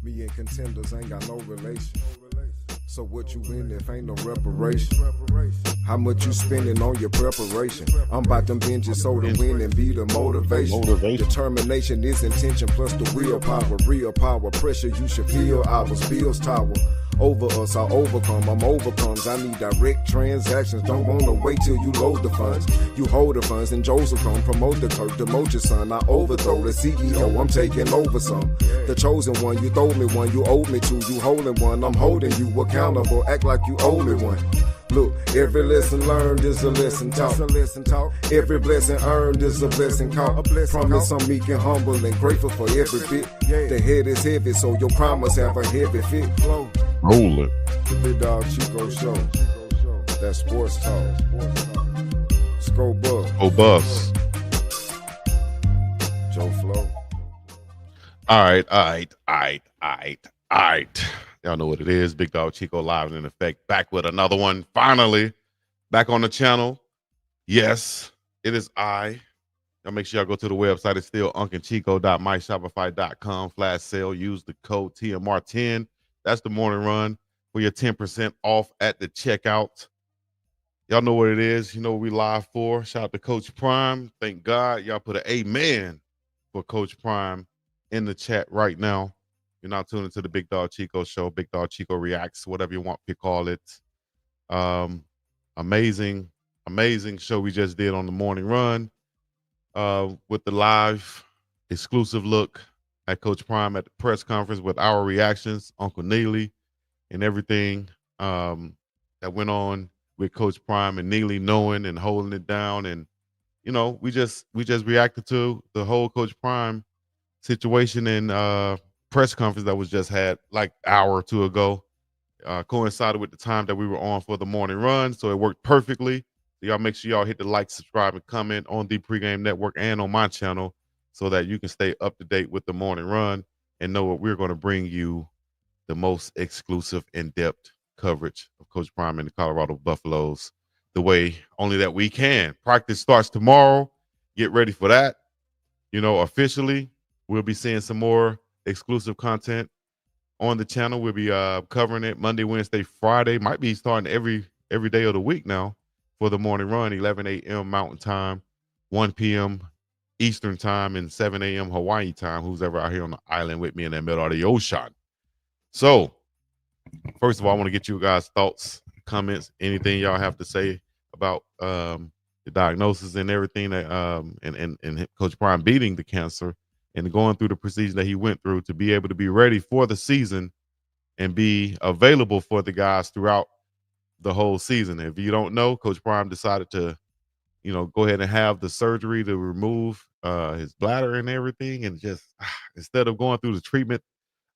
Me and contenders ain't got no relation. So what you in if ain't no reparation? How much you spending on your preparation? I'm about them binges so to win and be the motivation. Determination is intention plus the willpower. Real power, pressure you should feel. Ours bills tower. Over us, I overcome, I'm overcomes. I need direct transactions, don't wanna wait till you load the funds. You hold the funds and Joseph come, promote the clerk, demote your son. I overthrow the CEO, I'm taking over some. The chosen one, you throw me one, you owe me two, you holding one, I'm holding you accountable, act like you owe me one. Look, every lesson learned is a lesson taught. Every blessing earned is a blessing caught. Promise I'm meek and humble and grateful for every bit. The head is heavy, so your promise have a heavy fit. Roll it. The Big Dog Chico Show. That's sports talk. Sco Bus. Oh, bus. Joe Flo. All right. Y'all know what it is. Big Dog Chico live and in effect. Back with another one. Finally, back on the channel. Yes, it is I. Y'all make sure y'all go to the website. It's still unclechico.myshopify.com/sale. Use the code TMR10. That's the morning run for your 10% off at the checkout. Y'all know what it is. You know what we live for. Shout out to Coach Prime. Thank God y'all put an amen for Coach Prime in the chat right now. You're not tuning into the Big Dog Chico show. Big Dog Chico Reacts, whatever you want to call it. Amazing show we just did on the morning run with the live exclusive look at Coach Prime at the press conference with our reactions, Uncle Neely, and everything that went on with Coach Prime and Neely knowing and holding it down. And, you know, we just reacted to the whole Coach Prime situation and press conference that was just had like an hour or two ago. Coincided with the time that we were on for the morning run, so it worked perfectly. So y'all make sure y'all hit the like, subscribe, and comment on the Pregame Network and on my channel so that you can stay up to date with the morning run and know what we're going to bring you the most exclusive, in-depth coverage of Coach Prime and the Colorado Buffaloes the way only that we can. Practice starts tomorrow. Get ready for that. You know, officially, we'll be seeing some more exclusive content on the channel. We'll be covering it Monday, Wednesday, Friday. Might be starting every day of the week now for the morning run, 11 a.m. Mountain Time, 1 p.m. Eastern Time, and 7 a.m. Hawaii time, who's ever out here on the island with me in the middle of the ocean. So, first of all, I want to get you guys' thoughts, comments, anything y'all have to say about the diagnosis and everything that and Coach Prime beating the cancer and going through the procedure that he went through to be able to be ready for the season and be available for the guys throughout the whole season. If you don't know, Coach Prime decided to, you know, go ahead and have the surgery to remove his bladder and everything. And just instead of going through the treatment,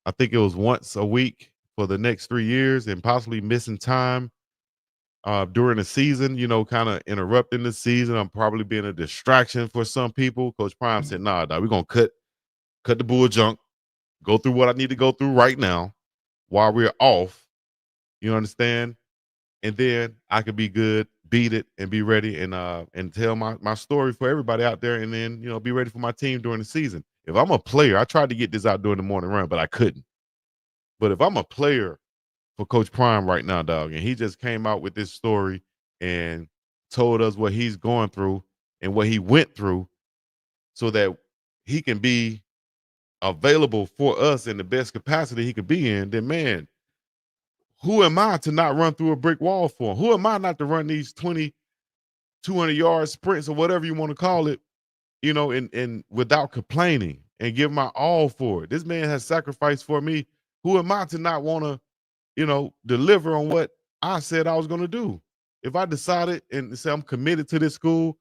I think it was once a week for the next 3 years and possibly missing time during the season, you know, kind of interrupting the season. I'm probably being a distraction for some people. Coach Prime said, nah, we're going to cut the bull junk, go through what I need to go through right now while we're off. You understand? And then I could be good, beat it, and be ready and tell my story for everybody out there, and then, you know, be ready for my team during the season. If I'm a player, I tried to get this out during the morning run, but I couldn't. But if I'm a player for Coach Prime right now, dog, and he just came out with this story and told us what he's going through and what he went through so that he can be available for us in the best capacity he could be in, then, man, who am I to not run through a brick wall for him? Who am I not to run these 20, 200-yard sprints or whatever you want to call it, you know, and without complaining and give my all for it? This man has sacrificed for me. Who am I to not want to, you know, deliver on what I said I was going to do? If I decided and say I'm committed to this school,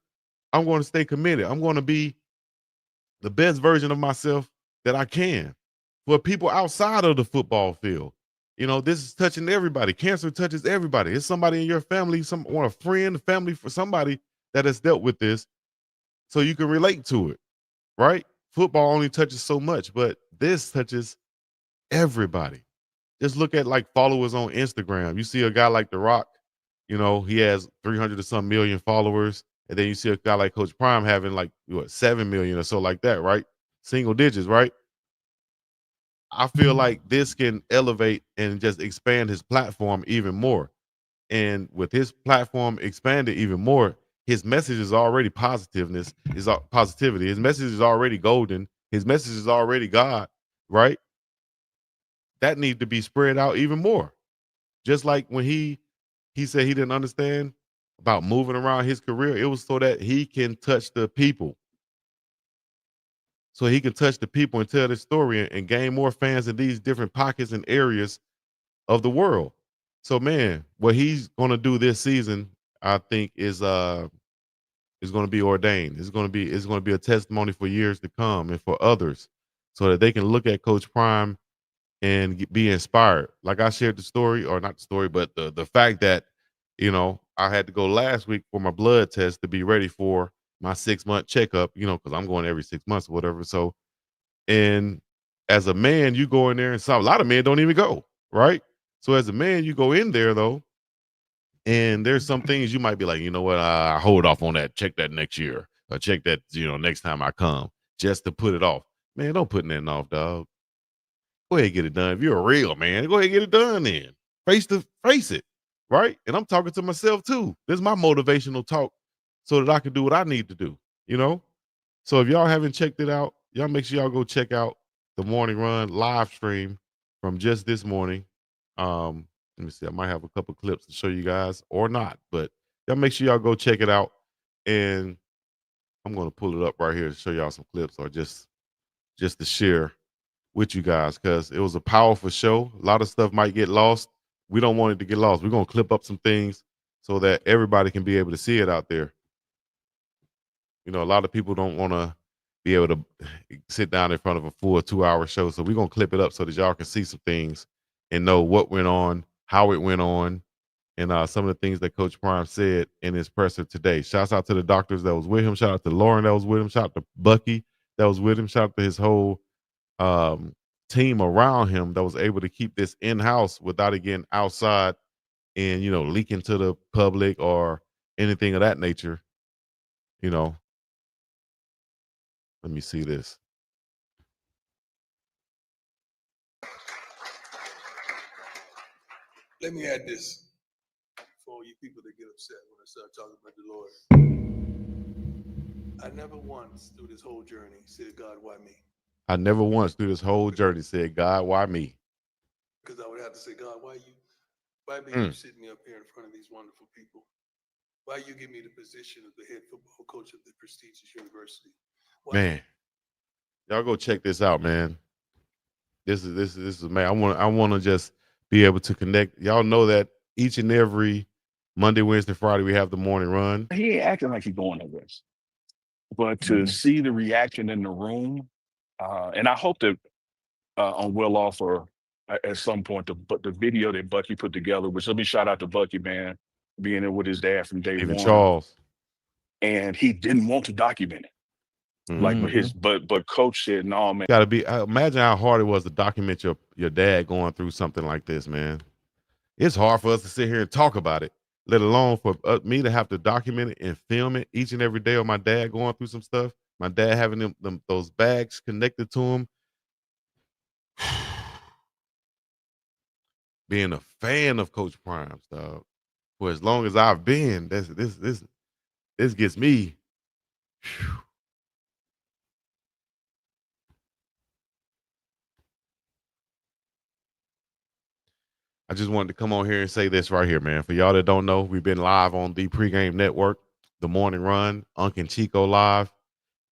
I'm going to stay committed. I'm going to be the best version of myself that I can for people outside of the football field. You know, this is touching everybody. Cancer touches everybody. It's somebody in your family, a friend, family, for somebody that has dealt with this, so you can relate to it, right? Football only touches so much, but this touches everybody. Just look at like followers on Instagram. You see a guy like The Rock, you know, he has 300 or some million followers. And then you see a guy like Coach Prime having like 7 million or so like that, right? Single digits, right? I feel like this can elevate and just expand his platform even more. And with his platform expanded even more, his message is already positiveness, is positivity. His message is already golden. His message is already God, right? That needs to be spread out even more. Just like when he said he didn't understand about moving around his career, it was so that he can touch the people. So he can touch the people and tell the story and gain more fans in these different pockets and areas of the world. So man, what he's gonna do this season, I think is gonna be ordained. It's gonna be a testimony for years to come and for others, so that they can look at Coach Prime and be inspired. Like I shared the story, or not the story, but the fact that I had to go last week for my blood test to be ready for my 6 month checkup. Because I'm going every 6 months or whatever. So, and as a man, you go in there, and a lot of men don't even go, right? So as a man, you go in there though, and there's some things you might be like, you know what, I hold off on that, check that next year, or check that, next time I come, just to put it off. Man, don't put nothing off, dog. Go ahead and get it done. If you're a real man, go ahead and get it done then. Face it, right? And I'm talking to myself too. This is my motivational talk so that I can do what I need to do, you know? So if y'all haven't checked it out, y'all make sure y'all go check out the morning run live stream from just this morning. Let me see. I might have a couple clips to show you guys or not, but y'all make sure y'all go check it out. And I'm gonna pull it up right here to show y'all some clips, or just to share with you guys, because it was a powerful show. A lot of stuff might get lost. We don't want it to get lost. We're gonna clip up some things so that everybody can be able to see it out there. A lot of people don't want to be able to sit down in front of a full 2 hour show. So we're gonna clip it up so that y'all can see some things and know what went on, how it went on, and some of the things that Coach Prime said in his presser today. Shouts out to the doctors that was with him. Shout out to Lauren that was with him. Shout out to Bucky that was with him. Shout out to his whole team around him that was able to keep this in house without it getting outside and leaking to the public or anything of that nature. Let me see this. Let me add this for all you people that get upset when I start talking about the Lord. I never once through this whole journey said, God, why me? I never once through this whole journey said, God, why me? Because I would have to say, God, why you sit me up here in front of these wonderful people? Why you give me the position of the head football coach of the prestigious university? Man, y'all go check this out, man. This is man. I want to just be able to connect. Y'all know that each and every Monday, Wednesday, Friday we have the morning run. He ain't acting like he's going nowhere. But to see the reaction in the room, and I hope that on Will Offer at some point, the video that Bucky put together, which let me shout out to Bucky, man, being there with his dad from day Even one. Charles. And he didn't want to document it. Like but coach said, no, man. Gotta be, imagine how hard it was to document your dad going through something like this, man. It's hard for us to sit here and talk about it, let alone for me to have to document it and film it each and every day of my dad going through some stuff. My dad having those bags connected to him. Being a fan of Coach Prime's, dog, for as long as I've been, this gets me. Whew. I just wanted to come on here and say this right here, man. For y'all that don't know, we've been live on the Pregame Network, the Morning Run, Unc and Chico live,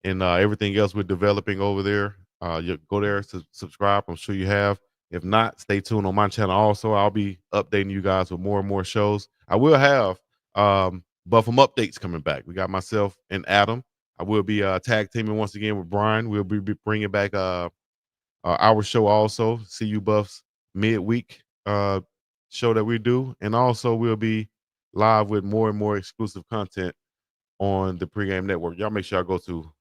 and everything else we're developing over there. You go there to subscribe. I'm sure you have. If not, stay tuned on my channel. Also, I'll be updating you guys with more and more shows. I will have Buffum updates coming back. We got myself and Adam. I will be tag teaming once again with Brian. We'll be bringing back our show also. See you Buffs midweek show that we do, and also we'll be live with more and more exclusive content on the Pregame Network. Y'all make sure y'all go to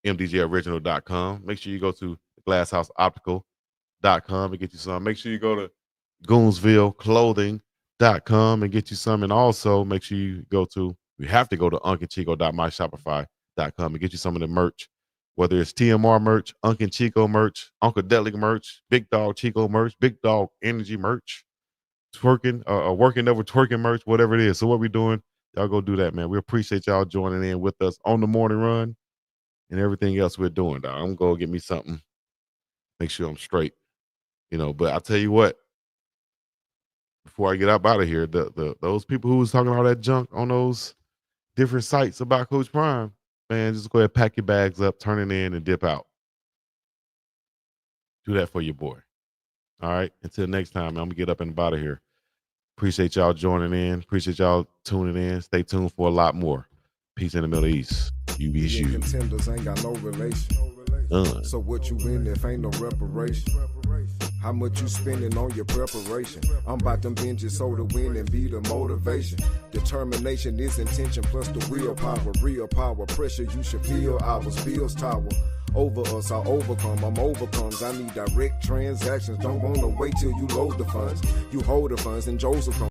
mdjoriginal.com. Make sure you go to glasshouseoptical.com and get you some. Make sure you go to goonsvilleclothing.com and get you some, and also make sure you have to go to uncandchico.myshopify.com and get you some of the merch whether it's TMR merch, Uncle Chico merch, Uncle Deli merch, Big Dog Chico merch, Big Dog Energy merch, working over twerking merch, whatever it is. So what we doing, y'all go do that, man. We appreciate y'all joining in with us on the morning run and everything else we're doing, dog. I'm going to get me something, make sure I'm straight, but I'll tell you what, before I get up out of here, those people who was talking all that junk on those different sites about Coach Prime, man, just go ahead, pack your bags up, turn it in, and dip out. Do that for your boy. All right. Until next time, man, I'm gonna get up and out of here. Appreciate y'all joining in. Appreciate y'all tuning in. Stay tuned for a lot more. Peace in the Middle East. UBSU. Contenders ain't got no relation. So what you win if ain't no reparation? How much you spending on your preparation? I'm about them binges so to win and be the motivation. Determination is intention plus the willpower. Real power, pressure you should feel. Ours bills tower. Over us, I overcome. I'm overcomes. I need direct transactions. Don't wanna wait till you load the funds. You hold the funds and Joseph comes.